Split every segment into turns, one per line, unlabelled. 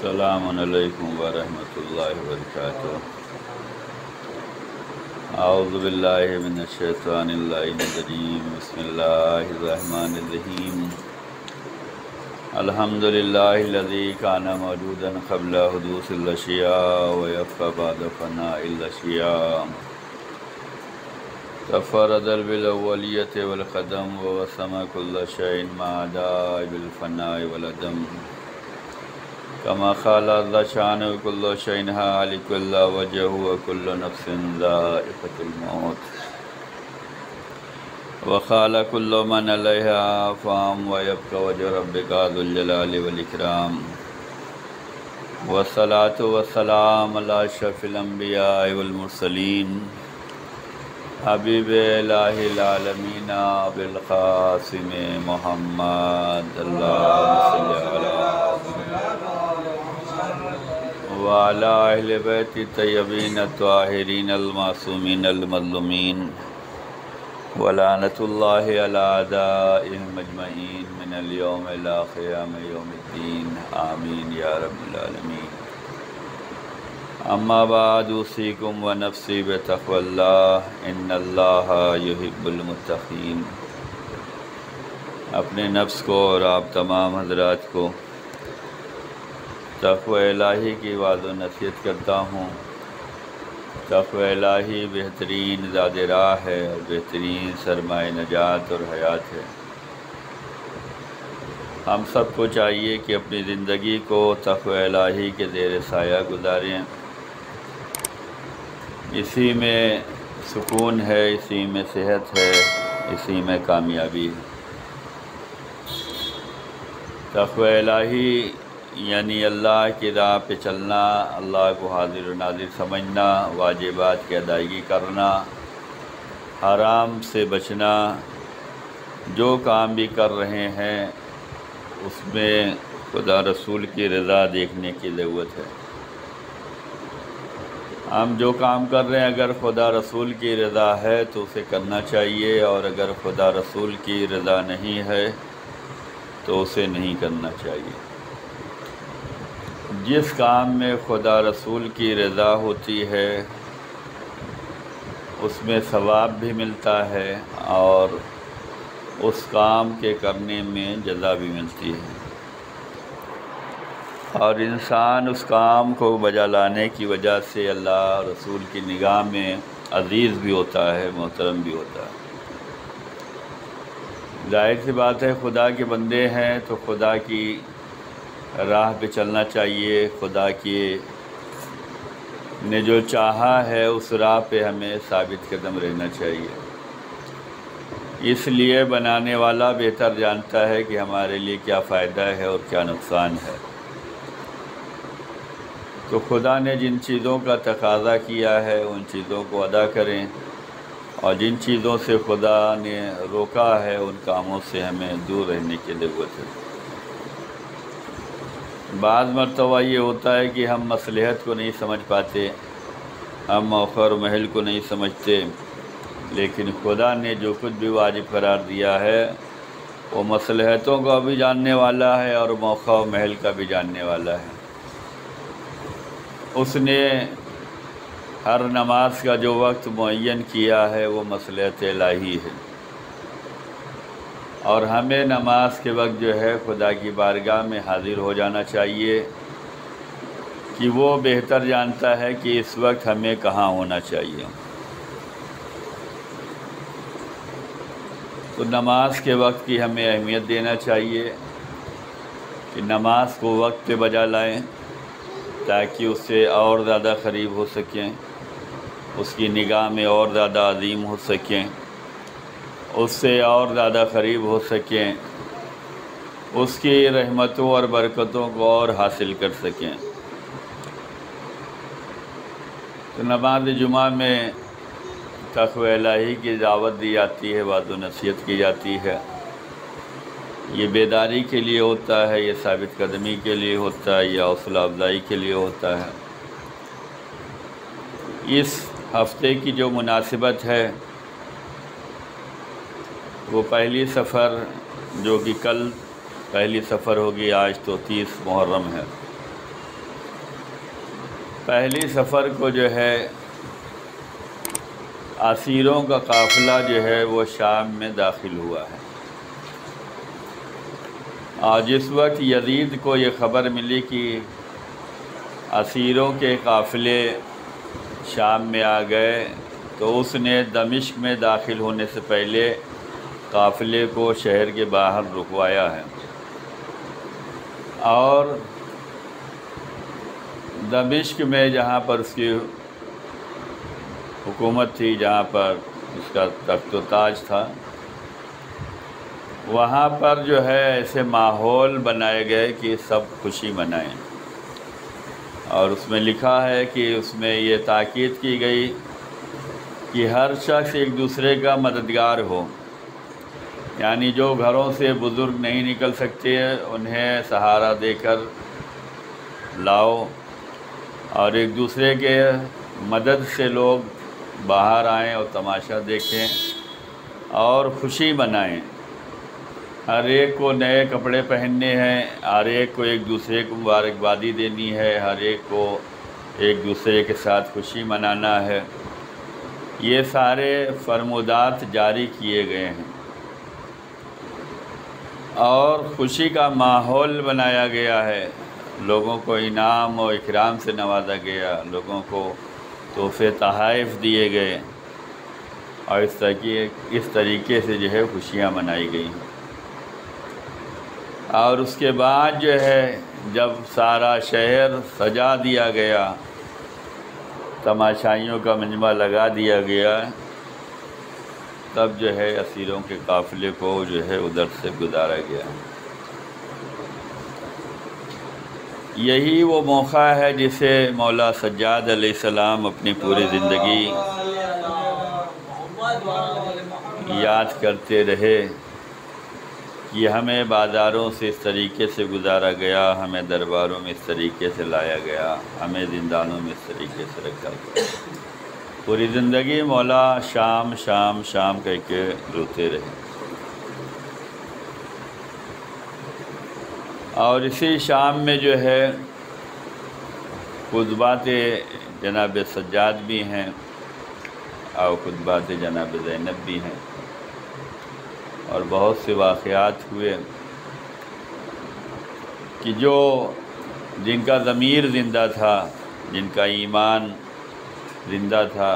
السلام علیکم ورحمۃ اللہ وبرکاتہ۔ اعوذ باللہ من الشیطان اللعین الرجیم، بسم اللہ الرحمن الرحیم۔ الحمد للہ الذی کان موجودا قبل حدوث الاشیاء ویبقی بعد فناء الاشیاء، تفرد بالاولیۃ والقدم ووسم کل شیء ما عدا بالفناء والعدم، كما قال ذا شان كل شيء هالك إلا وجهه وكل نفس ذائقة الموت، وقال كل من عليها فان ويبقى وجه ربك ذو الجلال والإكرام، والصلاة والسلام على أشرف الأنبياء والمرسلين حبيب إله العالمين بالقاسم محمد اللهم صل على وعلى أهل بيت الطيبين الطاهرين المعصومين المظلومين، ولعنة الله على أعدائهم أجمعين من اليوم إلى قيام يوم الدين، آمين يا رب العالمين۔ أما بعد، أوصيكم ونفسي بتقوى الله إن الله يحب المتقين۔ اپنے نفس کو اور آپ تمام حضرات کو تقوی الہی کی وعظ و نصیحت کرتا ہوں۔ تقوی الہی بہترین زاد راہ ہے اور بہترین سرمایہ نجات اور حیات ہے۔ ہم سب کو چاہیے کہ اپنی زندگی کو تقوی الہی کے زیر سایہ گزاریں۔ اسی میں سکون ہے، اسی میں صحت ہے، اسی میں کامیابی ہے۔ تقوی الہی یعنی اللہ کی راہ پہ چلنا، اللہ کو حاضر و ناظر سمجھنا، واجبات کی ادائیگی کرنا، حرام سے بچنا، جو کام بھی کر رہے ہیں اس میں خدا رسول کی رضا دیکھنے کی ضرورت ہے۔ ہم جو کام کر رہے ہیں اگر خدا رسول کی رضا ہے تو اسے کرنا چاہیے، اور اگر خدا رسول کی رضا نہیں ہے تو اسے نہیں کرنا چاہیے۔ جس کام میں خدا رسول کی رضا ہوتی ہے اس میں ثواب بھی ملتا ہے اور اس کام کے کرنے میں جزا بھی ملتی ہے، اور انسان اس کام کو بجا لانے کی وجہ سے اللہ رسول کی نگاہ میں عزیز بھی ہوتا ہے، محترم بھی ہوتا ہے۔ ظاہر سی بات ہے، خدا کے بندے ہیں تو خدا کی راہ پہ چلنا چاہیے، خدا کی نے جو چاہا ہے اس راہ پہ ہمیں ثابت قدم رہنا چاہیے۔ اس لیے بنانے والا بہتر جانتا ہے کہ ہمارے لیے کیا فائدہ ہے اور کیا نقصان ہے۔ تو خدا نے جن چیزوں کا تقاضا کیا ہے ان چیزوں کو ادا کریں، اور جن چیزوں سے خدا نے روکا ہے ان کاموں سے ہمیں دور رہنے کی ضرورت ہے۔ بعض مرتبہ یہ ہوتا ہے کہ ہم مصلحت کو نہیں سمجھ پاتے، ہم موقع اور محل کو نہیں سمجھتے، لیکن خدا نے جو کچھ بھی واجب قرار دیا ہے وہ مصلحتوں کا بھی جاننے والا ہے اور موقع و محل کا بھی جاننے والا ہے۔ اس نے ہر نماز کا جو وقت معین کیا ہے وہ مصلحت الہی ہے، اور ہمیں نماز کے وقت جو ہے خدا کی بارگاہ میں حاضر ہو جانا چاہیے، کہ وہ بہتر جانتا ہے کہ اس وقت ہمیں کہاں ہونا چاہیے۔ تو نماز کے وقت کی ہمیں اہمیت دینا چاہیے کہ نماز کو وقت پہ بجا لائیں تاکہ اس سے اور زیادہ قریب ہو سکیں، اس کی نگاہ میں اور زیادہ عظیم ہو سکیں، اس سے اور زیادہ قریب ہو سکیں، اس کی رحمتوں اور برکتوں کو اور حاصل کر سکیں۔ تو نماز جمعہ میں تقوی الہی کی دعوت دی جاتی ہے، وعظ و نصیحت کی جاتی ہے۔ یہ بیداری کے لیے ہوتا ہے، یہ ثابت قدمی کے لیے ہوتا ہے، یہ حوصلہ افزائی کے لیے ہوتا ہے۔ اس ہفتے کی جو مناسبت ہے وہ پہلی سفر جو کہ کل پہلی سفر ہوگی، آج تو 30 محرم ہے، پہلی سفر کو جو ہے اسیروں کا قافلہ جو ہے وہ شام میں داخل ہوا ہے، اور جس وقت یزید کو یہ خبر ملی کہ اسیروں کے قافلے شام میں آ گئے، تو اس نے دمشق میں داخل ہونے سے پہلے قافلے کو شہر کے باہر رکوایا ہے، اور دمشق میں جہاں پر اس کی حکومت تھی، جہاں پر اس کا تخت و تاج تھا، وہاں پر جو ہے ایسے ماحول بنائے گئے کہ سب خوشی منائیں، اور اس میں لکھا ہے کہ اس میں یہ تاکید کی گئی کہ ہر شخص ایک دوسرے کا مددگار ہو، یعنی جو گھروں سے بزرگ نہیں نکل سکتے انہیں سہارا دے کر لاؤ، اور ایک دوسرے کے مدد سے لوگ باہر آئیں اور تماشا دیکھیں اور خوشی منائیں۔ ہر ایک کو نئے کپڑے پہننے ہیں، ہر ایک کو ایک دوسرے کو مبارکبادی دینی ہے، ہر ایک کو ایک دوسرے کے ساتھ خوشی منانا ہے۔ یہ سارے فرمودات جاری کیے گئے ہیں، اور خوشی کا ماحول بنایا گیا ہے، لوگوں کو انعام و اکرام سے نوازا گیا، لوگوں کو تحفے تحائف دیے گئے، اور اس طریقے سے جو ہے خوشیاں منائی گئیں۔ اور اس کے بعد جو ہے جب سارا شہر سجا دیا گیا، تماشائیوں کا مجمع لگا دیا گیا، تب جو ہے اسیروں کے قافلے کو جو ہے ادھر سے گزارا گیا۔ یہی وہ موقع ہے جسے مولا سجاد علیہ السلام اپنی پوری زندگی یاد کرتے رہے کہ ہمیں بازاروں سے اس طریقے سے گزارا گیا، ہمیں درباروں میں اس طریقے سے لایا گیا، ہمیں زندانوں میں اس طریقے سے رکھا گیا۔ پوری زندگی مولا شام شام شام کہہ کے روتے رہے، اور اسی شام میں جو ہے خطبات جناب سجاد بھی ہیں اور خطبات جناب زینب بھی ہیں، اور بہت سے واقعات ہوئے کہ جن کا ضمیر زندہ تھا، جن کا ایمان زندہ تھا،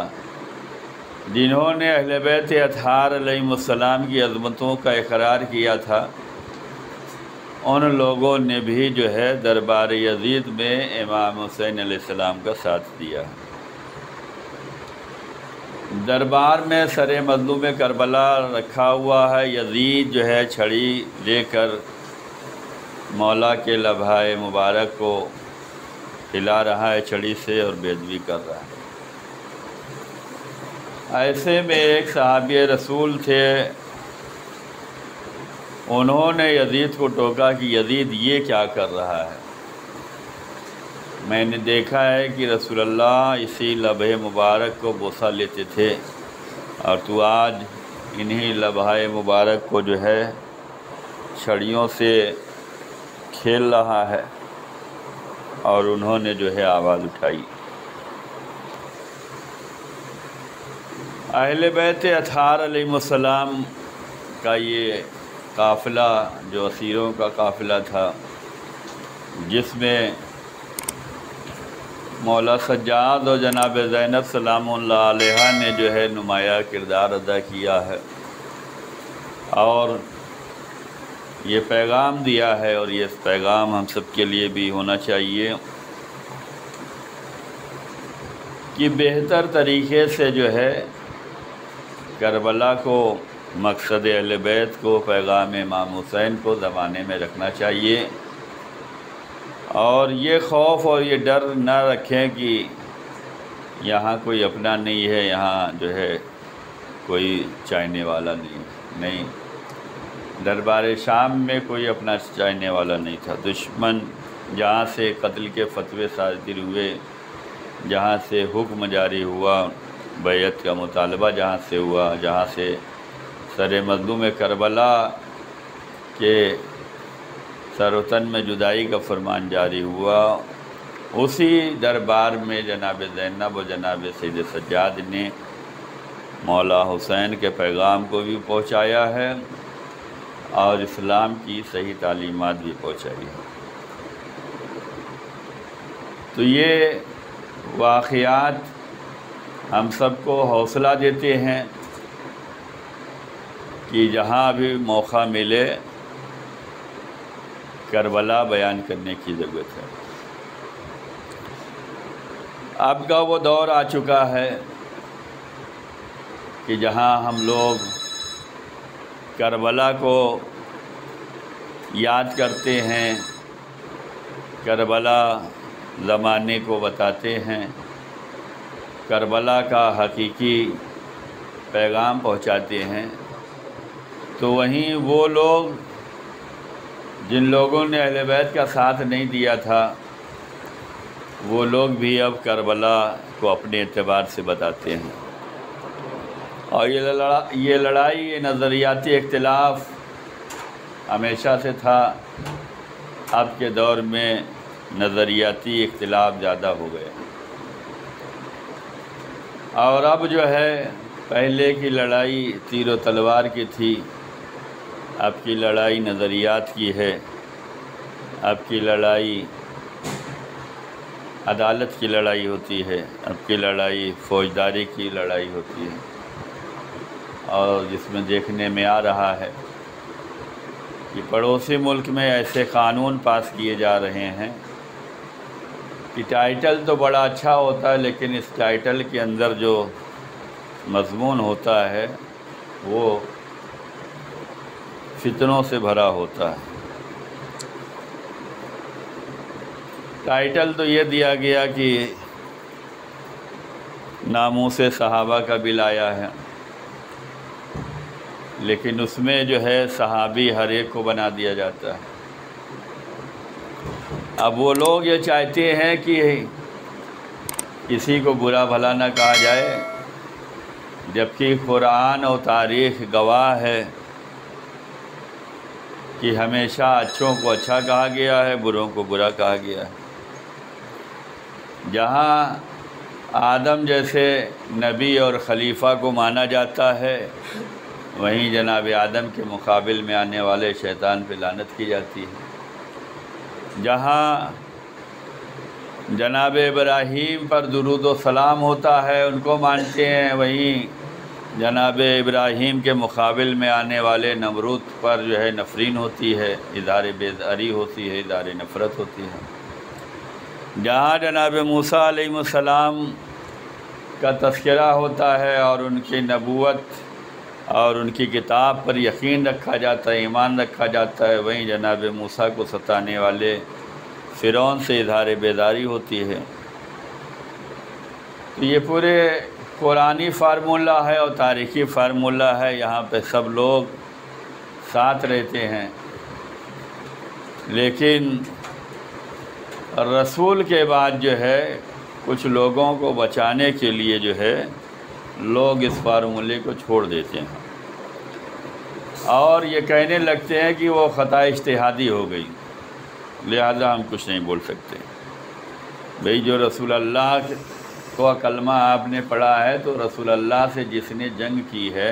جنہوں نے اہل بیت اطہار علیہم السلام کی عظمتوں کا اقرار کیا تھا، ان لوگوں نے بھی جو ہے دربار یزید میں امام حسین علیہ السلام کا ساتھ دیا۔ دربار میں سر مظلوم کربلا رکھا ہوا ہے، یزید جو ہے چھڑی لے کر مولا کے لبھائے مبارک کو ہلا رہا ہے چھڑی سے، اور بے ادبی کر رہا ہے۔ ایسے میں ایک صحابی رسول تھے، انہوں نے یزید کو ٹوکا کہ یزید یہ کیا کر رہا ہے؟ میں نے دیکھا ہے کہ رسول اللہ اسی لبھے مبارک کو بوسہ لیتے تھے، اور تو آج انہی لبھائے مبارک کو جو ہے چھڑیوں سے کھیل رہا ہے۔ اور انہوں نے جو ہے آواز اٹھائی۔ اہل بیت اطہار علیہ السلام کا یہ قافلہ جو اسیروں کا قافلہ تھا، جس میں مولا سجاد اور جناب زینب سلام اللہ علیہ نے جو ہے نمایاں کردار ادا کیا ہے، اور یہ پیغام دیا ہے، اور یہ پیغام ہم سب کے لیے بھی ہونا چاہیے کہ بہتر طریقے سے جو ہے کربلا کو، مقصد اہل بیت کو، پیغام امام حسین کو زمانے میں رکھنا چاہیے، اور یہ خوف اور یہ ڈر نہ رکھیں کہ یہاں کوئی اپنا نہیں ہے، یہاں جو ہے کوئی چاہنے والا نہیں۔ دربار شام میں کوئی اپنا چاہنے والا نہیں تھا۔ دشمن جہاں سے قتل کے فتوے صادر ہوئے، جہاں سے حکم جاری ہوا، بیعت کا مطالبہ جہاں سے ہوا، جہاں سے سر مظلوم کربلا کے سر و تن میں جدائی کا فرمان جاری ہوا، اسی دربار میں جناب زینب و جناب سید سجاد نے مولا حسین کے پیغام کو بھی پہنچایا ہے اور اسلام کی صحیح تعلیمات بھی پہنچائی ہے۔ تو یہ واقعات ہم سب کو حوصلہ دیتے ہیں کہ جہاں بھی موقع ملے کربلا بیان کرنے کی ضرورت ہے۔ اب کا وہ دور آ چکا ہے کہ جہاں ہم لوگ کربلا کو یاد کرتے ہیں، کربلا زمانے کو بتاتے ہیں، کربلا کا حقیقی پیغام پہنچاتے ہیں، تو وہیں وہ لوگ جن لوگوں نے اہل بیت کا ساتھ نہیں دیا تھا وہ لوگ بھی اب کربلا کو اپنے اعتبار سے بتاتے ہیں۔ اور یہ لڑائی، یہ نظریاتی اختلاف ہمیشہ سے تھا، اب کے دور میں نظریاتی اختلاف زیادہ ہو گئے اور اب جو ہے پہلے کی لڑائی تیر و تلوار کی تھی، اب کی لڑائی نظریات کی ہے، اب کی لڑائی عدالت کی لڑائی ہوتی ہے، اب کی لڑائی فوجداری کی لڑائی ہوتی ہے، اور جس میں دیکھنے میں آ رہا ہے کہ پڑوسی ملک میں ایسے قانون پاس کیے جا رہے ہیں کہ ٹائٹل تو بڑا اچھا ہوتا ہے لیکن اس ٹائٹل کے اندر جو مضمون ہوتا ہے وہ فتنوں سے بھرا ہوتا ہے۔ ٹائٹل تو یہ دیا گیا کہ ناموس صحابہ کا بل آیا ہے، لیکن اس میں جو ہے صحابی ہر ایک کو بنا دیا جاتا ہے۔ اب وہ لوگ یہ چاہتے ہیں کہ کسی کو برا بھلا نہ کہا جائے، جبکہ قرآن اور تاریخ گواہ ہے کہ ہمیشہ اچھوں کو اچھا کہا گیا ہے، بروں کو برا کہا گیا ہے۔ جہاں آدم جیسے نبی اور خلیفہ کو مانا جاتا ہے، وہیں جناب آدم کے مقابل میں آنے والے شیطان پہ لعنت کی جاتی ہے۔ جہاں جناب ابراہیم پر درود و سلام ہوتا ہے، ان کو مانتے ہیں، وہیں جناب ابراہیم کے مقابل میں آنے والے نمرود پر جو ہے نفرین ہوتی ہے، اظہار بیزاری ہوتی ہے، اظہار نفرت ہوتی ہے۔ جہاں جناب موسیٰ علیہ السلام کا تذکرہ ہوتا ہے اور ان کی نبوت اور ان کی کتاب پر یقین رکھا جاتا ہے، ایمان رکھا جاتا ہے، وہیں جناب موسیٰ کو ستانے والے فرعون سے اظہار بیزاری ہوتی ہے۔ تو یہ پورے قرآنی فارمولہ ہے اور تاریخی فارمولہ ہے، یہاں پہ سب لوگ ساتھ رہتے ہیں، لیکن رسول کے بعد جو ہے کچھ لوگوں کو بچانے کے لیے جو ہے لوگ اس فارمولے کو چھوڑ دیتے ہیں اور یہ کہنے لگتے ہیں کہ وہ خطا اجتہادی ہو گئی، لہذا ہم کچھ نہیں بول سکتے۔ بھئی جو رسول اللہ کو کلمہ آپ نے پڑھا ہے تو رسول اللہ سے جس نے جنگ کی ہے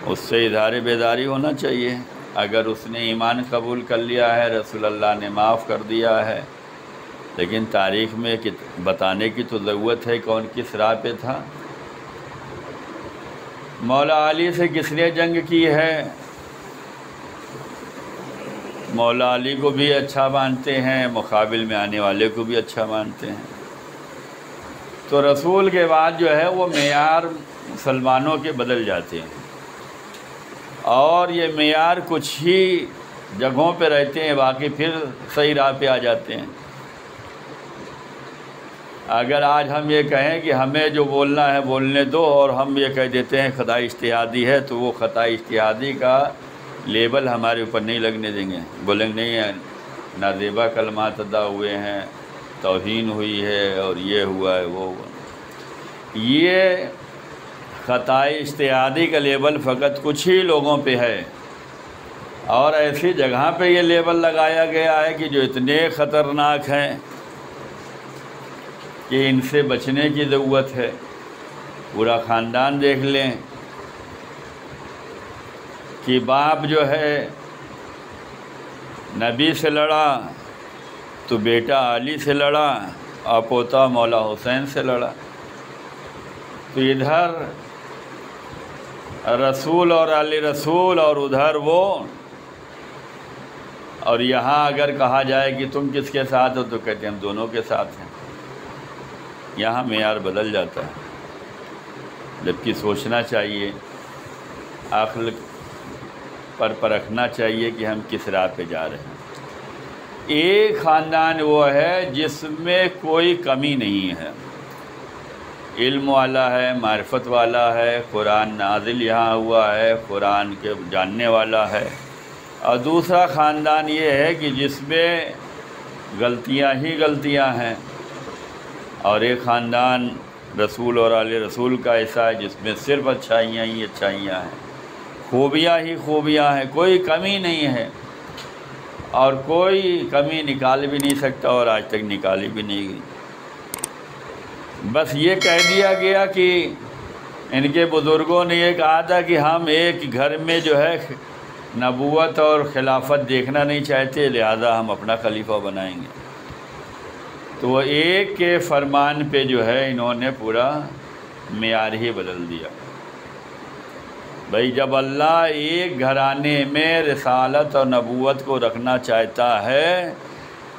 اس سے اظہار بیزاری ہونا چاہیے۔ اگر اس نے ایمان قبول کر لیا ہے، رسول اللہ نے معاف کر دیا ہے، لیکن تاریخ میں بتانے کی تو ضرورت ہے کون کس راہ پہ تھا۔ مولا علی سے کس نے جنگ کی ہے؟ مولا علی کو بھی اچھا مانتے ہیں، مقابل میں آنے والے کو بھی اچھا مانتے ہیں۔ تو رسول کے بعد جو ہے وہ معیار مسلمانوں کے بدل جاتے ہیں اور یہ معیار کچھ ہی جگہوں پہ رہتے ہیں، باقی پھر صحیح راہ پہ آ جاتے ہیں۔ اگر آج ہم یہ کہیں کہ ہمیں جو بولنا ہے بولنے دو اور ہم یہ کہہ دیتے ہیں خطا اجتہادی ہے، تو وہ خطا اجتہادی کا لیبل ہمارے اوپر نہیں لگنے دیں گے، بولیں گے نہیں ہے، نازیبا کلمات ادا ہوئے ہیں، توہین ہوئی ہے اور یہ ہوا ہے وہ ہوا۔ یہ خطا اجتہادی کا لیبل فقط کچھ ہی لوگوں پہ ہے اور ایسی جگہ پہ یہ لیبل لگایا گیا ہے کہ جو اتنے خطرناک ہیں کہ ان سے بچنے کی ضرورت ہے۔ پورا خاندان دیکھ لیں کہ باپ جو ہے نبی سے لڑا تو بیٹا علی سے لڑا اور پوتا مولا حسین سے لڑا، تو ادھر رسول اور علی رسول اور ادھر وہ، اور یہاں اگر کہا جائے کہ تم کس کے ساتھ ہو تو کہتے ہیں ہم دونوں کے ساتھ ہیں۔ یہاں معیار بدل جاتا ہے، جبکہ سوچنا چاہیے، عقل پر پرکھنا چاہیے کہ ہم کس راہ پہ جا رہے ہیں۔ ایک خاندان وہ ہے جس میں کوئی کمی نہیں ہے، علم والا ہے، معرفت والا ہے، قرآن نازل یہاں ہوا ہے، قرآن کے جاننے والا ہے، اور دوسرا خاندان یہ ہے کہ جس میں غلطیاں ہی غلطیاں ہیں، اور ایک خاندان رسول اور آل رسول کا ایسا ہے جس میں صرف اچھائیاں ہی اچھائیاں ہیں، خوبیاں ہی خوبیاں ہیں، کوئی کمی نہیں ہے، اور کوئی کمی نکال بھی نہیں سکتا اور آج تک نکالی بھی نہیں گئی۔ بس یہ کہہ دیا گیا کہ ان کے بزرگوں نے یہ کہا تھا کہ ہم ایک گھر میں جو ہے نبوت اور خلافت دیکھنا نہیں چاہتے، لہذا ہم اپنا خلیفہ بنائیں گے۔ تو وہ ایک کے فرمان پہ جو ہے انہوں نے پورا معیار ہی بدل دیا۔ بھائی جب اللہ ایک گھرانے میں رسالت اور نبوت کو رکھنا چاہتا ہے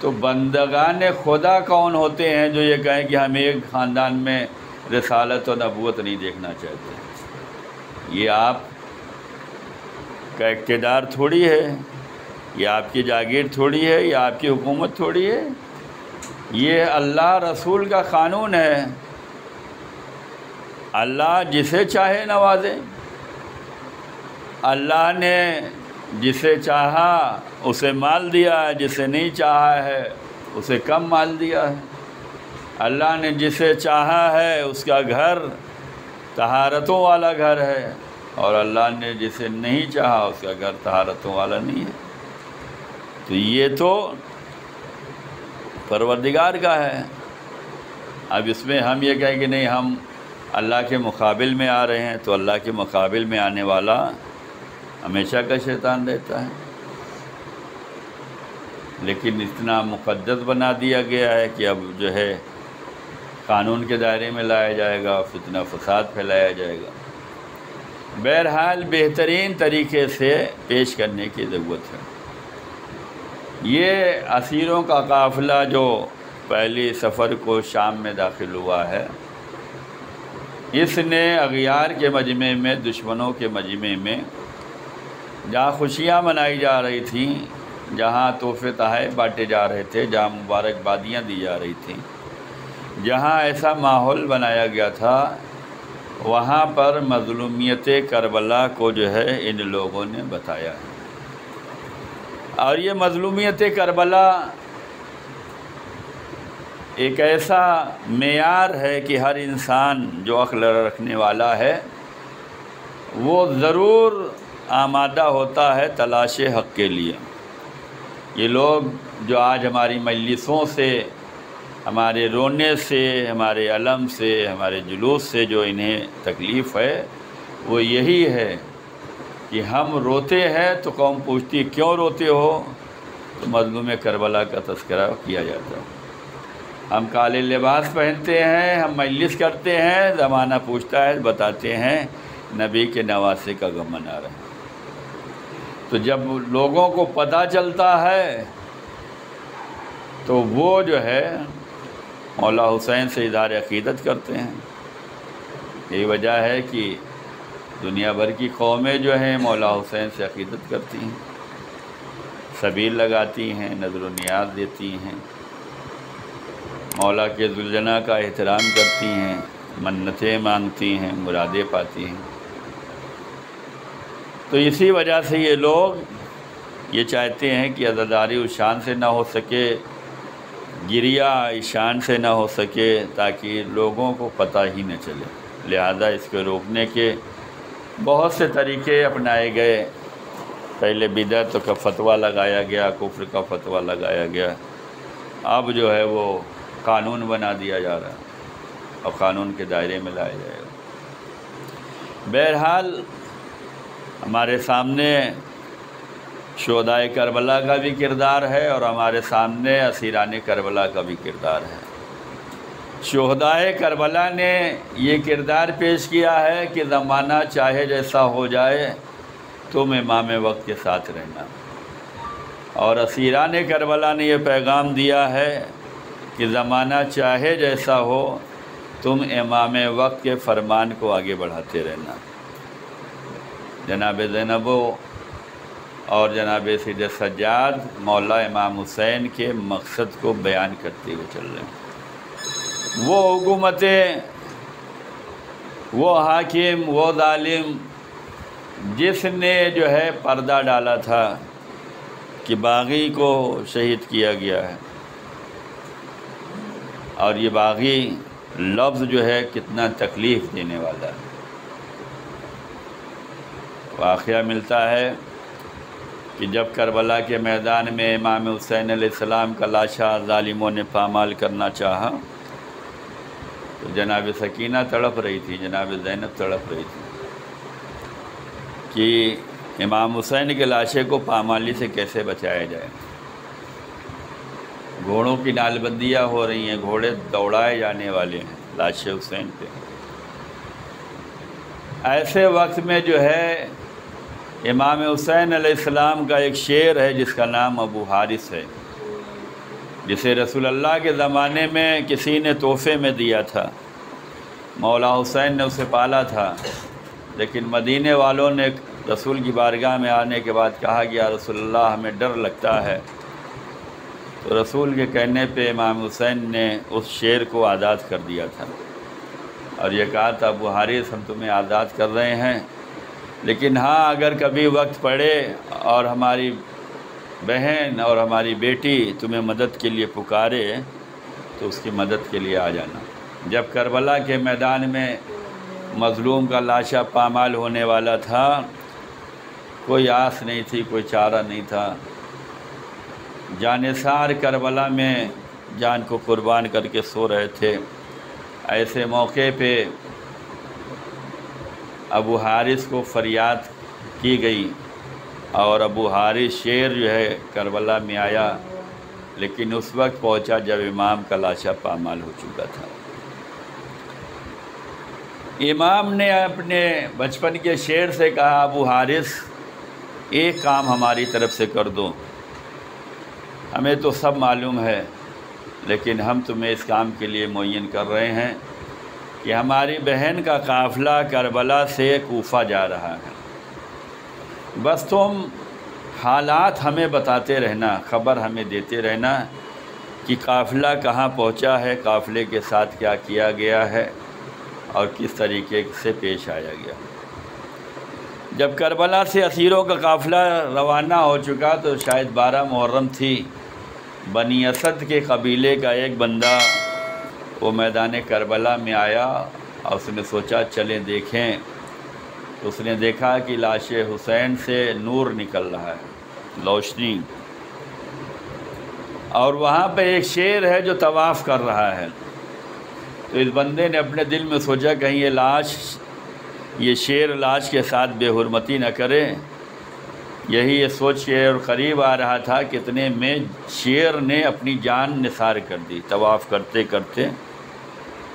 تو بندگان خدا کون ہوتے ہیں جو یہ کہیں کہ ہم ایک خاندان میں رسالت اور نبوت نہیں دیکھنا چاہتے؟ یہ آپ کا اقتدار تھوڑی ہے، یہ آپ کی جاگیر تھوڑی ہے، یہ آپ کی حکومت تھوڑی ہے، یہ اللہ رسول کا قانون ہے۔ اللہ جسے چاہے نوازے، اللہ نے جسے چاہا اسے مال دیا ہے، جسے نہیں چاہا ہے اسے کم مال دیا ہے۔ اللہ نے جسے چاہا ہے اس کا گھر طہارتوں والا گھر ہے، اور اللہ نے جسے نہیں چاہا اس کا گھر طہارتوں والا نہیں ہے۔ تو یہ تو پروردگار کا ہے۔ اب اس میں ہم یہ کہیں کہ نہیں ہم اللہ کے مقابل میں آ رہے ہیں، تو اللہ کے مقابل میں آنے والا ہمیشہ کا شیطان رہتا ہے، لیکن اتنا مقدس بنا دیا گیا ہے کہ اب جو ہے قانون کے دائرے میں لایا جائے گا، فتنہ فساد پھیلایا جائے گا۔ بہرحال بہترین طریقے سے پیش کرنے کی ضرورت ہے۔ یہ اسیروں کا قافلہ جو پہلی سفر کو شام میں داخل ہوا ہے، اس نے اغیار کے مجمع میں، دشمنوں کے مجمع میں، جہاں خوشیاں منائی جا رہی تھیں، جہاں تحفے تحائف بانٹے جا رہے تھے، جہاں مبارکبادیاں دی جا رہی تھیں، جہاں ایسا ماحول بنایا گیا تھا، وہاں پر مظلومیت کربلا کو جو ہے ان لوگوں نے بتایا ہے۔ اور یہ مظلومیت کربلا ایک ایسا معیار ہے کہ ہر انسان جو عقل رکھنے والا ہے وہ ضرور آمادہ ہوتا ہے تلاش حق کے لیے۔ یہ لوگ جو آج ہماری مجلسوں سے، ہمارے رونے سے، ہمارے علم سے، ہمارے جلوس سے جو انہیں تکلیف ہے، وہ یہی ہے کہ ہم روتے ہیں تو قوم پوچھتی کیوں روتے ہو؟ تو مظلوم کربلا کا تذکرہ کیا جاتا ہے۔ ہم کالے لباس پہنتے ہیں، ہم مجلس کرتے ہیں، زمانہ پوچھتا ہے، بتاتے ہیں نبی کے نواسے کا غم منا رہے ہیں۔ تو جب لوگوں کو پتہ چلتا ہے تو وہ جو ہے مولا حسین سے اظہار عقیدت کرتے ہیں۔ یہی وجہ ہے کہ دنیا بھر کی قومیں جو ہیں مولا حسین سے عقیدت کرتی ہیں، سبیل لگاتی ہیں، نظر و نیاز دیتی ہیں، مولا کے ذوالجناح کا احترام کرتی ہیں، منتیں مانگتی ہیں، مرادیں پاتی ہیں۔ تو اسی وجہ سے یہ لوگ یہ چاہتے ہیں کہ عزاداری اس شان سے نہ ہو سکے، گریہ اس شان سے نہ ہو سکے، تاکہ لوگوں کو پتہ ہی نہ چلے۔ لہذا اس کو روکنے کے بہت سے طریقے اپنائے گئے، پہلے بدعت کا فتویٰ لگایا گیا، کفر کا فتویٰ لگایا گیا، اب جو ہے وہ قانون بنا دیا جا رہا ہے اور قانون کے دائرے میں لایا جائے گا۔ بہرحال ہمارے سامنے شہدائے کربلا کا بھی کردار ہے اور ہمارے سامنے اسیران کربلا کا بھی کردار ہے۔ شہدائے کربلا نے یہ کردار پیش کیا ہے کہ زمانہ چاہے جیسا ہو جائے تم امام وقت کے ساتھ رہنا، اور اسیران کربلا نے یہ پیغام دیا ہے کہ زمانہ چاہے جیسا ہو تم امام وقت کے فرمان کو آگے بڑھاتے رہنا۔ جناب زینب اور جناب سید سجاد مولا امام حسین کے مقصد کو بیان کرتے ہوئے چل رہے ہیں۔ وہ حکومتیں، وہ حاکم، وہ ظالم جس نے جو ہے پردہ ڈالا تھا کہ باغی کو شہید کیا گیا ہے، اور یہ باغی لفظ جو ہے کتنا تکلیف دینے والا ہے۔ واقعہ ملتا ہے کہ جب کربلا کے میدان میں امام حسین علیہ السلام کا لاشا ظالموں نے پامال کرنا چاہا تو جناب سکینہ تڑپ رہی تھی، جناب زینب تڑپ رہی تھی کہ امام حسین کے لاشے کو پامالی سے کیسے بچایا جائے۔ گھوڑوں کی نال بندیاں ہو رہی ہیں، گھوڑے دوڑائے جانے والے ہیں لاش حسین پہ۔ ایسے وقت میں جو ہے امام حسین علیہ السلام کا ایک شعر ہے جس کا نام ابو حارث ہے، جسے رسول اللہ کے زمانے میں کسی نے تحفے میں دیا تھا۔ مولا حسین نے اسے پالا تھا، لیکن مدینے والوں نے رسول کی بارگاہ میں آنے کے بعد کہا کہ یا رسول اللہ ہمیں ڈر لگتا ہے، تو رسول کے کہنے پہ امام حسین نے اس شعر کو آزاد کر دیا تھا اور یہ کہا تھا ابو حارث ہم تمہیں آزاد کر رہے ہیں، لیکن ہاں اگر کبھی وقت پڑے اور ہماری بہن اور ہماری بیٹی تمہیں مدد کے لیے پکارے تو اس کی مدد کے لیے آ جانا۔ جب کربلا کے میدان میں مظلوم کا لاشا پامال ہونے والا تھا، کوئی آس نہیں تھی، کوئی چارہ نہیں تھا، جانثار کربلا میں جان کو قربان کر کے سو رہے تھے۔ ایسے موقع پہ ابو حارث کو فریاد کی گئی اور ابو حارث شیر جو ہے کربلا میں آیا، لیکن اس وقت پہنچا جب امام کا لاشا پامال ہو چکا تھا۔ امام نے اپنے بچپن کے شعر سے کہا ابو حارث ایک کام ہماری طرف سے کر دو، ہمیں تو سب معلوم ہے لیکن ہم تمہیں اس کام کے لیے معین کر رہے ہیں کہ ہماری بہن کا قافلہ کربلا سے کوفہ جا رہا ہے، بس تم حالات ہمیں بتاتے رہنا، خبر ہمیں دیتے رہنا کہ قافلہ کہاں پہنچا ہے، قافلے کے ساتھ کیا کیا گیا ہے اور کس طریقے سے پیش آیا گیا۔ جب کربلا سے اسیروں کا قافلہ روانہ ہو چکا تو شاید 12 محرم تھی، بنی اسد کے قبیلے کا ایک بندہ وہ میدان کربلا میں آیا اور اس نے سوچا چلیں دیکھیں، تو اس نے دیکھا کہ لاش حسین سے نور نکل رہا ہے، روشنی، اور وہاں پہ ایک شیر ہے جو طواف کر رہا ہے۔ تو اس بندے نے اپنے دل میں سوچا کہیں یہ شیر لاش کے ساتھ بے حرمتی نہ کرے۔ یہی یہ سوچ کے اور قریب آ رہا تھا کہ اتنے میں شیر نے اپنی جان نثار کر دی۔ طواف کرتے کرتے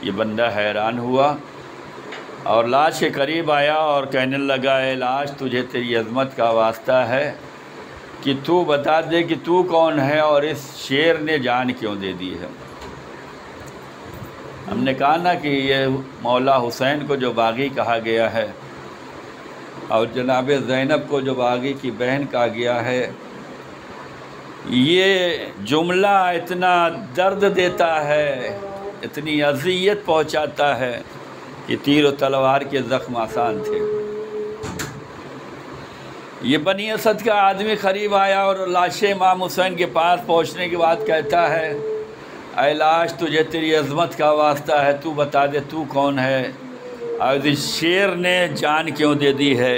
یہ بندہ حیران ہوا اور لاش کے قریب آیا اور کہنے لگا اے لاش تجھے تیری عظمت کا واسطہ ہے کہ تو بتا دے کہ تو کون ہے اور اس شیر نے جان کیوں دے دی ہے۔ ہم نے کہا نا کہ یہ مولا حسین کو جو باغی کہا گیا ہے اور جناب زینب کو جو باغی کی بہن کہا گیا ہے، یہ جملہ اتنا درد دیتا ہے، اتنی اذیت پہنچاتا ہے کہ تیر و تلوار کے زخم آسان تھے۔ یہ بنی اسد کا آدمی قریب آیا اور لاش امام حسین کے پاس پہنچنے کے بعد کہتا ہے اے لاش تجھے تیری عظمت کا واسطہ ہے، تو بتا دے تو کون ہے اور اس شیر نے جان کیوں دے دی ہے۔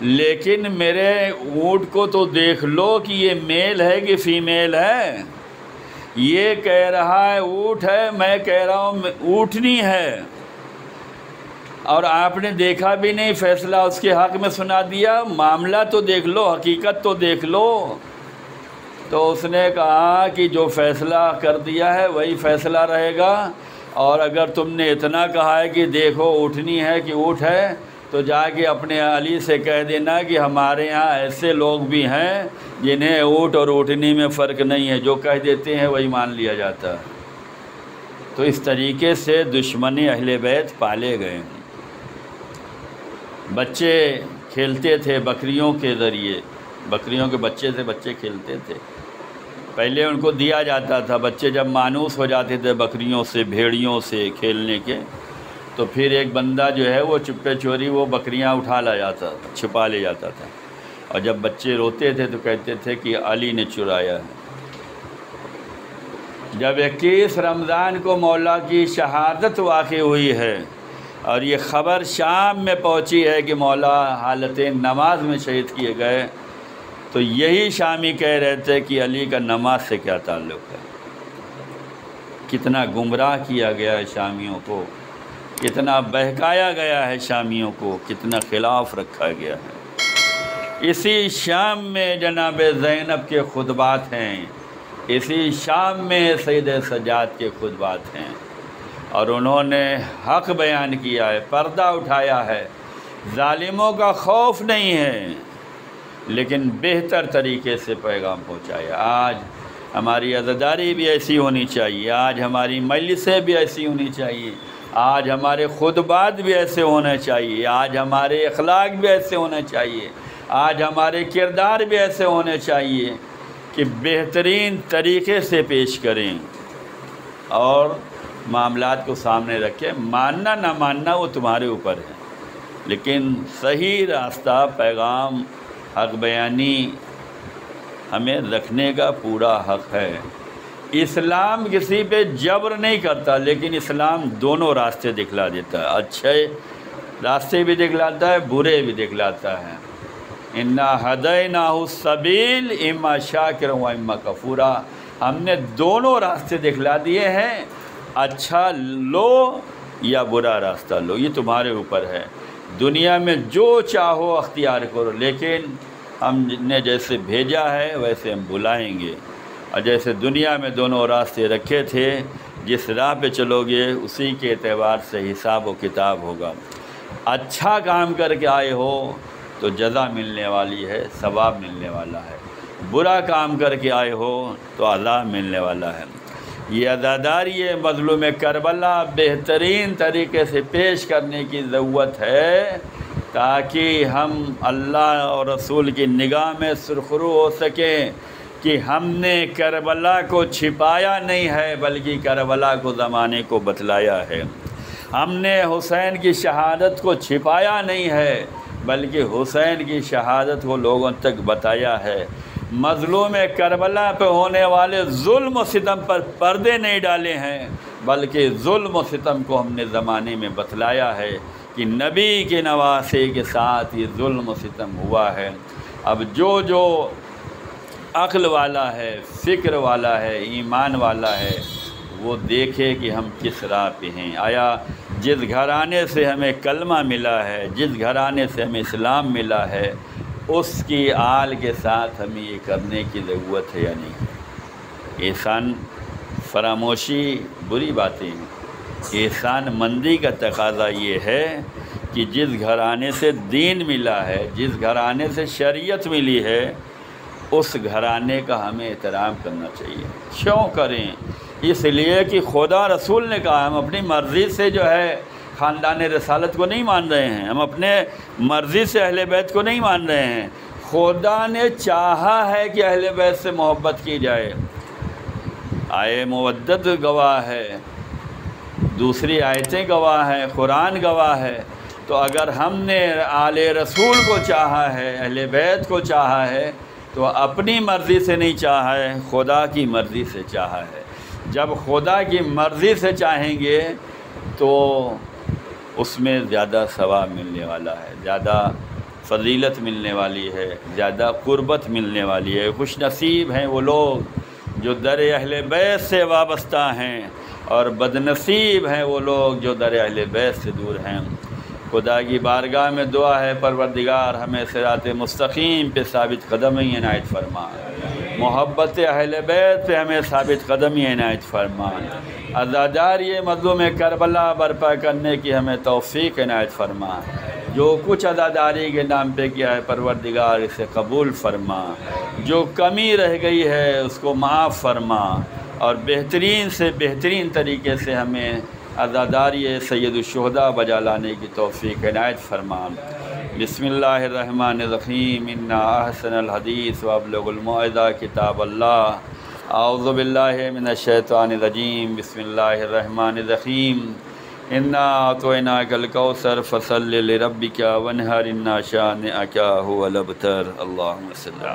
لیکن میرے اونٹ کو تو دیکھ لو کہ یہ میل ہے کہ فیمیل ہے. یہ کہہ رہا ہے اونٹ ہے، میں کہہ رہا ہوں اونٹنی ہے، اور آپ نے دیکھا بھی نہیں، فیصلہ اس کے حق میں سنا دیا. معاملہ تو دیکھ لو، حقیقت تو دیکھ لو. تو اس نے کہا کہ جو فیصلہ کر دیا ہے وہی فیصلہ رہے گا، اور اگر تم نے اتنا کہا ہے کہ دیکھو اونٹنی ہے کہ اونٹ ہے، تو جا کے اپنے علی سے کہہ دینا کہ ہمارے ہاں ایسے لوگ بھی ہیں جنہیں اونٹ اور اونٹنی میں فرق نہیں ہے، جو کہہ دیتے ہیں وہی مان لیا جاتا ہے. تو اس طریقے سے دشمن اہل بیت پالے گئے. بچے کھیلتے تھے بکریوں کے ذریعے، بکریوں کے بچے سے بچے کھیلتے تھے. پہلے ان کو دیا جاتا تھا، بچے جب مانوس ہو جاتے تھے بکریوں سے بھیڑیوں سے کھیلنے کے، تو پھر ایک بندہ جو ہے وہ چپے چوری وہ بکریاں اٹھا لا جاتا تھا، چھپا لے جاتا تھا، اور جب بچے روتے تھے تو کہتے تھے کہ علی نے چرایا ہے. جب 21 رمضان کو مولا کی شہادت واقع ہوئی ہے اور یہ خبر شام میں پہنچی ہے کہ مولا حالت نماز میں شہید کیے گئے، تو یہی شامی کہہ رہے تھے کہ علی کا نماز سے کیا تعلق ہے. کتنا گمراہ کیا گیا ہے شامیوں کو، کتنا بہکایا گیا ہے شامیوں کو، کتنا خلاف رکھا گیا ہے. اسی شام میں جناب زینب کے خطبات ہیں، اسی شام میں سید سجاد کے خطبات ہیں، اور انہوں نے حق بیان کیا ہے، پردہ اٹھایا ہے. ظالموں کا خوف نہیں ہے، لیکن بہتر طریقے سے پیغام پہنچایا. آج ہماری عزاداری بھی ایسی ہونی چاہیے، آج ہماری مجلسیں بھی ایسی ہونی چاہیے، آج ہمارے خطبات بھی ایسے ہونے چاہیے، آج ہمارے اخلاق بھی ایسے ہونے چاہیے، آج ہمارے کردار بھی ایسے ہونے چاہیے کہ بہترین طریقے سے پیش کریں اور معاملات کو سامنے رکھیں. ماننا نہ ماننا وہ تمہارے اوپر ہے، لیکن صحیح راستہ، پیغام، حق بیانی ہمیں رکھنے کا پورا حق ہے. اسلام کسی پہ جبر نہیں کرتا، لیکن اسلام دونوں راستے دکھلا دیتا ہے، اچھے راستے بھی دکھلاتا ہے، برے بھی دکھلاتا ہے. انا ہدیناہ السبیل اما شاکرا و اما کفورا. ہم نے دونوں راستے دکھلا دیے ہیں، اچھا لو یا برا راستہ لو، یہ تمہارے اوپر ہے. دنیا میں جو چاہو اختیار کرو، لیکن ہم نے جیسے بھیجا ہے ویسے ہم بلائیں گے. اور جیسے دنیا میں دونوں راستے رکھے تھے، جس راہ پہ چلو گے اسی کے اعتبار سے حساب و کتاب ہوگا. اچھا کام کر کے آئے ہو تو جزا ملنے والی ہے، ثواب ملنے والا ہے. برا کام کر کے آئے ہو تو عذاب ملنے والا ہے. یہ عزاداری مظلوم کربلا بہترین طریقے سے پیش کرنے کی ضرورت ہے، تاکہ ہم اللہ اور رسول کی نگاہ میں سرخرو ہو سکیں کہ ہم نے کربلا کو چھپایا نہیں ہے، بلکہ کربلا کو زمانے کو بتلایا ہے. ہم نے حسین کی شہادت کو چھپایا نہیں ہے، بلکہ حسین کی شہادت کو لوگوں تک بتایا ہے. مظلوم کربلا پہ ہونے والے ظلم و ستم پر پردے نہیں ڈالے ہیں، بلکہ ظلم و ستم کو ہم نے زمانے میں بتلایا ہے کہ نبی کے نواسے کے ساتھ یہ ظلم و ستم ہوا ہے. اب جو عقل والا ہے، فکر والا ہے، ایمان والا ہے، وہ دیکھے کہ ہم کس راہ پہ ہیں. آیا جس گھرانے سے ہمیں کلمہ ملا ہے، جس گھرانے سے ہمیں اسلام ملا ہے، اس کی آل کے ساتھ ہمیں یہ کرنے کی ضرورت ہے یا نہیں؟ احسان فراموشی بری باتیں ہیں. احسان مندی کا تقاضا یہ ہے کہ جس گھرانے سے دین ملا ہے، جس گھرانے سے شریعت ملی ہے، اس گھرانے کا ہمیں احترام کرنا چاہیے. کیوں کریں؟ اس لیے کہ خدا رسول نے کہا. ہم اپنی مرضی سے جو ہے خاندان رسالت کو نہیں مان رہے ہیں، ہم اپنے مرضی سے اہل بیت کو نہیں مان رہے ہیں. خدا نے چاہا ہے کہ اہل بیت سے محبت کی جائے. آئے مودت گواہ ہے، دوسری آیتیں گواہ ہیں، قرآن گواہ ہے. تو اگر ہم نے آل رسول کو چاہا ہے، اہل بیت کو چاہا ہے، تو اپنی مرضی سے نہیں چاہا ہے، خدا کی مرضی سے چاہا ہے. جب خدا کی مرضی سے چاہیں گے تو اس میں زیادہ ثواب ملنے والا ہے، زیادہ فضیلت ملنے والی ہے، زیادہ قربت ملنے والی ہے۔ خوش نصیب ہیں وہ لوگ جو در اہل بیت سے وابستہ ہیں، اور بد نصیب ہیں وہ لوگ جو در اہل بیت سے دور ہیں۔ خدا کی بارگاہ میں دعا ہے، پروردگار ہمیں صراط مستقیم پہ ثابت قدمی عنایت فرما، محبت اہل بیت پہ ہمیں ثابت قدمی عنایت فرما، عزاداری مظلوم کربلا برپا کرنے کی ہمیں توفیق عنایت فرما۔ جو کچھ عزاداری کے نام پہ کیا ہے پروردگار اسے قبول فرما، جو کمی رہ گئی ہے اس کو معاف فرما، اور بہترین سے بہترین طریقے سے ہمیں عزاداری سید الشہداء بجا لانے کی توفیق عنایت فرما۔ بسم اللہ الرحمن الرحیم، انا احسن الحدیث وابلغ الموعظہ کتاب اللہ، اعوذ باللہ من الشیطان الرجیم، بسم اللہ الرحمن الرحیم، انا اعطیناک الکوثر فصل لربک وانحر ان شانئک ھو الابتر۔ اللہم صل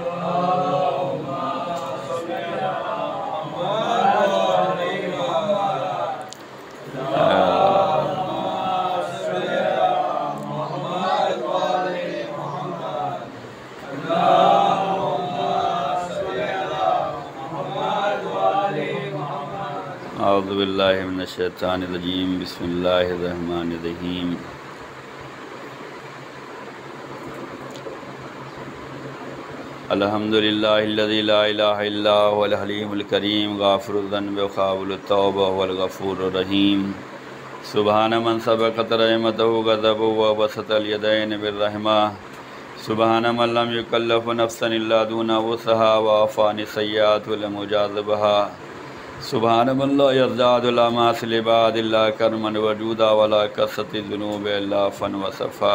اعوذ باللہ من الشیطان الرجیم، بسم اللہ الرحمن الرحیم۔ الحمدللہ الذی لا الہ الا هو الحلیم الکریم، غافر الذنب وقابل التوبہ والغفور الرحیم۔ سبحان من سبقت رحمتہ غضب وبسط الیدین بالرحمہ، سبحان من لم یکلف نفسا الا دون وسعها وعفى عن السیئات ولم یجاز بها، سبحان من لا یزداد الاماس لعباد الا کرما وجودا ولا کثرت الذنوب الا عفوا وصفا،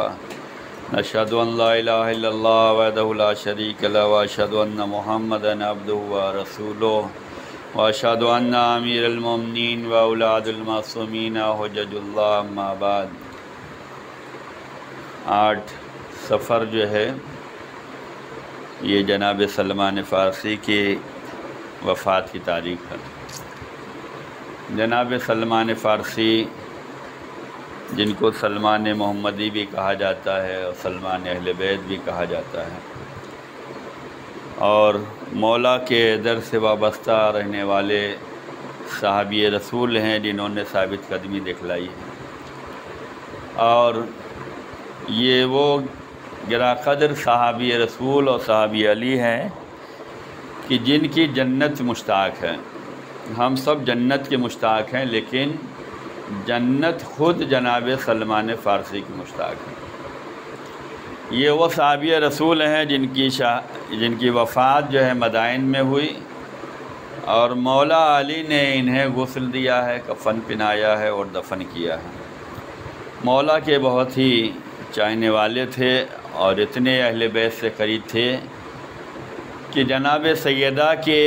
نشهد ان لا الہ الا اللہ وحدہ لا شریک له واشهد ان محمدا عبدہ ورسولہ واشهد ان امیر المؤمنین واولاد المعصومین حجج اللہ، اما بعد۔ 8 صفر جو ہے یہ جناب سلمان فارسی کی وفات کی تاریخ ہے۔ جناب سلمان فارسی جن کو سلمان محمدی بھی کہا جاتا ہے اور سلمان اہل بیت بھی کہا جاتا ہے، اور مولا کے در سے وابستہ رہنے والے صحابی رسول ہیں جنہوں نے ثابت قدمی دکھلائی ہے، اور یہ وہ گراں قدر صحابی رسول اور صحابی علی ہیں کہ جن کی جنت مشتاق ہے۔ ہم سب جنت کے مشتاق ہیں، لیکن جنت خود جناب سلمان فارسی کی مشتاق ہے۔ یہ وہ صحابی رسول ہیں جن کی وفات جو ہے مدائن میں ہوئی، اور مولا علی نے انہیں غسل دیا ہے، کفن پہنایا ہے اور دفن کیا ہے۔ مولا کے بہت ہی چاہنے والے تھے اور اتنے اہل بیت سے قریب تھے کہ جناب سیدہ کے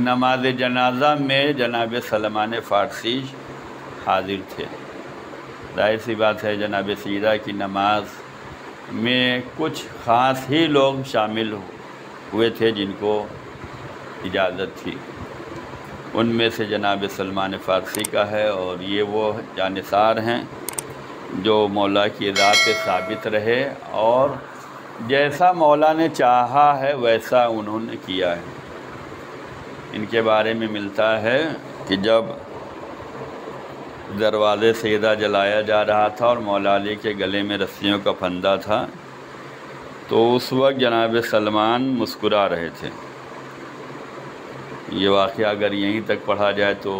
نماز جنازہ میں جناب سلمان فارسی حاضر تھے۔ ظاہر سی بات ہے جناب سیدہ کی نماز میں کچھ خاص ہی لوگ شامل ہوئے تھے جن کو اجازت تھی، ان میں سے جناب سلمان فارسی کا ہے، اور یہ وہ جانثار ہیں جو مولا کی ذات پہ ثابت رہے، اور جیسا مولا نے چاہا ہے ویسا انہوں نے کیا ہے۔ ان کے بارے میں ملتا ہے کہ جب دروازے سیدہ جلایا جا رہا تھا اور مولا علی کے گلے میں رسیوں کا پھندا تھا، تو اس وقت جناب سلمان مسکرا رہے تھے۔ یہ واقعہ اگر یہیں تک پڑھا جائے تو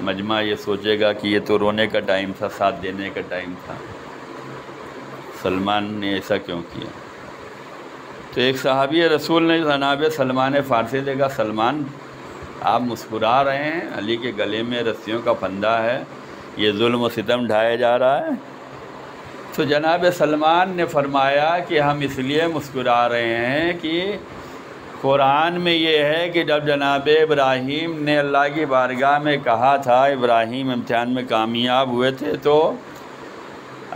مجمع یہ سوچے گا کہ یہ تو رونے کا ٹائم تھا، ساتھ دینے کا ٹائم تھا، سلمان نے ایسا کیوں کیا؟ تو ایک صحابی رسول نے جناب سلمان فارسی دیکھا، سلمان آپ مسکرا رہے ہیں، علی کے گلے میں رسیوں کا پھندا ہے، یہ ظلم و ستم ڈھایا جا رہا ہے۔ تو جناب سلمان نے فرمایا کہ ہم اس لیے مسکرا رہے ہیں کہ قرآن میں یہ ہے کہ جب جناب ابراہیم نے اللہ کی بارگاہ میں کہا تھا، ابراہیم امتحان میں کامیاب ہوئے تھے، تو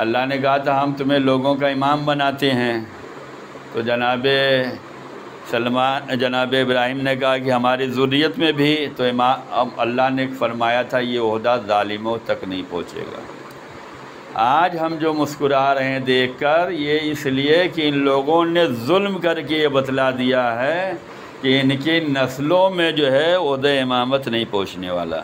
اللہ نے کہا تھا ہم تمہیں لوگوں کا امام بناتے ہیں، تو جناب ابراہیم نے کہا کہ ہماری ذریت میں بھی، تو اللہ نے فرمایا تھا یہ عہدہ ظالموں تک نہیں پہنچے گا۔ آج ہم جو مسکرا رہے ہیں دیکھ کر، یہ اس لیے کہ ان لوگوں نے ظلم کر کے یہ بتلا دیا ہے کہ ان کی نسلوں میں جو ہے عہدہ امامت نہیں پہنچنے والا،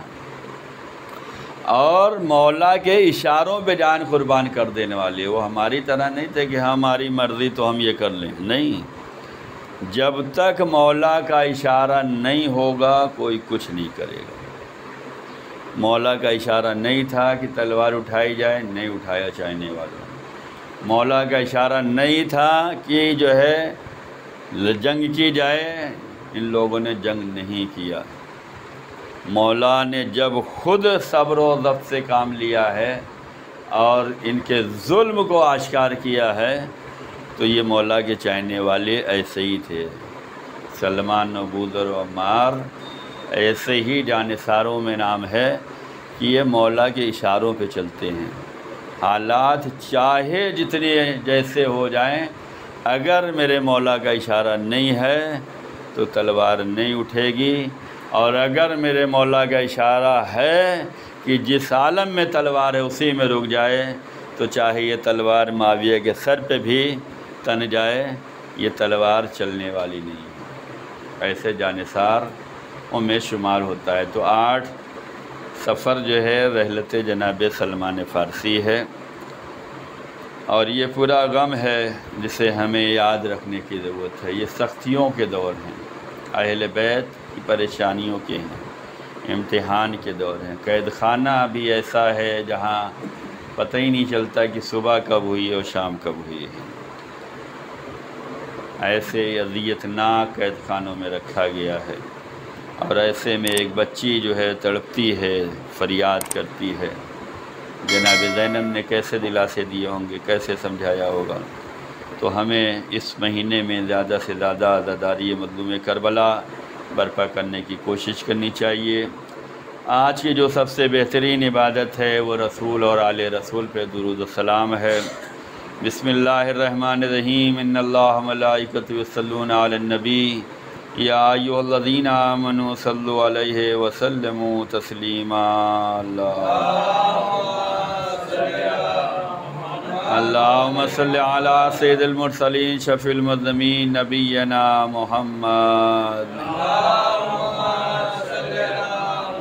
اور مولا کے اشاروں پہ جان قربان کر دینے والے۔ وہ ہماری طرح نہیں تھے کہ ہماری مرضی تو ہم یہ کر لیں، نہیں، جب تک مولا کا اشارہ نہیں ہوگا کوئی کچھ نہیں کرے گا۔ مولا کا اشارہ نہیں تھا کہ تلوار اٹھائی جائے، نہیں اٹھایا چاہنے والوں۔ مولا کا اشارہ نہیں تھا کہ جو ہے جنگ کی جائے، ان لوگوں نے جنگ نہیں کیا۔ مولا نے جب خود صبر و ضبط سے کام لیا ہے اور ان کے ظلم کو آشکار کیا ہے، تو یہ مولا کے چاہنے والے ایسے ہی تھے۔ سلمان و بودر و عمار ایسے ہی جانثاروں میں نام ہے کہ یہ مولا کے اشاروں پہ چلتے ہیں۔ حالات چاہے جتنے جیسے ہو جائیں، اگر میرے مولا کا اشارہ نہیں ہے تو تلوار نہیں اٹھے گی، اور اگر میرے مولا کا اشارہ ہے کہ جس عالم میں تلوار ہے اسی میں رک جائے، تو چاہے یہ تلوار معاویہ کے سر پہ بھی تن جائے، یہ تلوار چلنے والی نہیں ہے۔ ایسے جانثار میں شمار ہوتا ہے۔ تو 8 سفر جو ہے رحلت جناب سلمان فارسی ہے، اور یہ پورا غم ہے جسے ہمیں یاد رکھنے کی ضرورت ہے۔ یہ سختیوں کے دور ہیں، اہل بیت کی پریشانیوں کے ہیں، امتحان کے دور ہیں۔ قید خانہ بھی ایسا ہے جہاں پتہ ہی نہیں چلتا کہ صبح کب ہوئی ہے اور شام کب ہوئی ہے۔ ایسے اذیت ناک قید خانوں میں رکھا گیا ہے، اور ایسے میں ایک بچی جو ہے تڑپتی ہے، فریاد کرتی ہے۔ جناب زینب نے کیسے دلاسے دیے ہوں گے، کیسے سمجھایا ہوگا۔ تو ہمیں اس مہینے میں زیادہ سے زیادہ عزاداری مظلوم کربلا برپا کرنے کی کوشش کرنی چاہیے۔ آج کی جو سب سے بہترین عبادت ہے وہ رسول اور آل رسول پہ درود و سلام ہے۔ بسم اللہ الرحمن الرحیم، ان اللہ ملائکۃ یصلون علی النبی یا ایھا الذین آمنوا صلوا علیہ وسلموا تسلیما۔ اللہم صلی علی سید المرسلین شفیع المذنبین نبینا محمد۔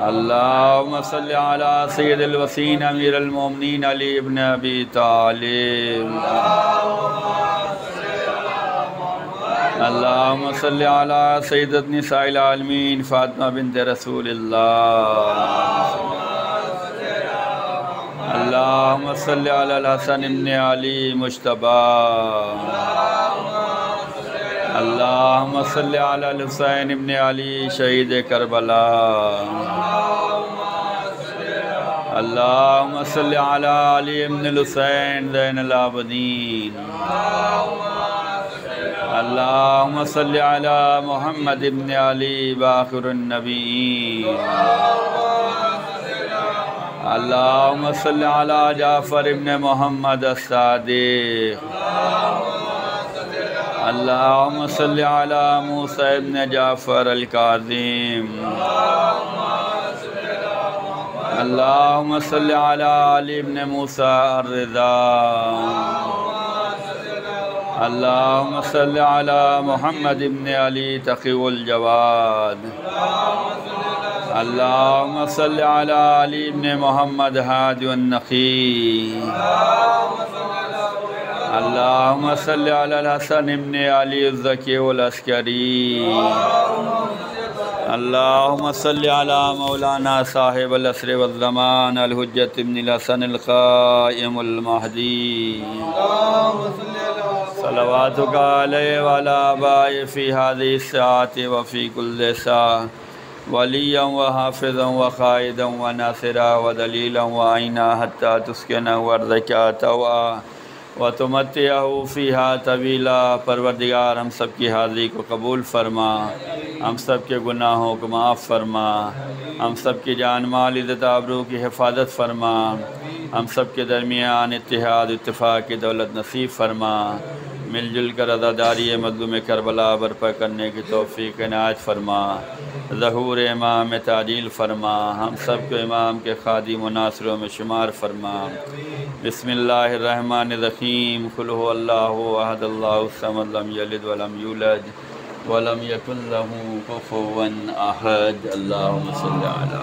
اللہم صلی علی سید الوصین امیر المومنین علی ابن ابی طالب۔ اللہم صلی علی سیدۃ نساء العالمین فاطمہ بنت رسول اللہ۔ اللہم صلی علی الحسن ابن علی مجتبی۔ اللہم صلی علی الحسین ابن علی شہید کربلا۔ اللہم صلی علی علی ابن الحسین زین العابدین۔ اللہم صلی علی محمد ابن علی باقر النبیین۔ اللہم صلی علی جعفر ابن محمد الصادق۔ اللہم صلی علی موسیٰ ابن جعفر الکاظم۔ اللہم صلی علی علی ابن موسیٰ الرضا۔ اللہم صلی علی محمد ابن علی تقی الجواد۔ اللہم صلی علی علی ابن محمد ہادی النقی۔ اللہم صلی علی الحسن ابن علی الزکی العسکری۔ اللہم صلی علی مولانا صاحب العصر والزمان الحجت ابن الحسن القائم المہدی۔ صلواتک علیہ وعلی آبائہ فی ہذہ الساعۃ وفی کل ساعہ، ولیاً وحافظاً وقائداً وناصراً ودلیلاً وعینا حتی تسکنہ ارضک طوعا وتمتعہ فیہا طویلا۔ پروردگار ہم سب کی حاضری کو قبول فرما، ہم سب کے گناہوں کو معاف فرما، ہم سب کی جان مال عزت آبرو کی حفاظت فرما، ہم سب کے درمیان اتحاد اتفاق کی دولت نصیب فرما، مل جل کر عزاداری مظلوم کربلا برپا کرنے کی توفیق عنایت فرما، ظہور امام تعجیل فرما، ہم سب کو امام کے خادم و ناصروں میں شمار فرما، بسم اللہ الرحمن الرحیم قل هو اللہ احد اللہ الصمد لم یلد ولم یولد ولم یکن لہ کفوا احد اللہم صلی علی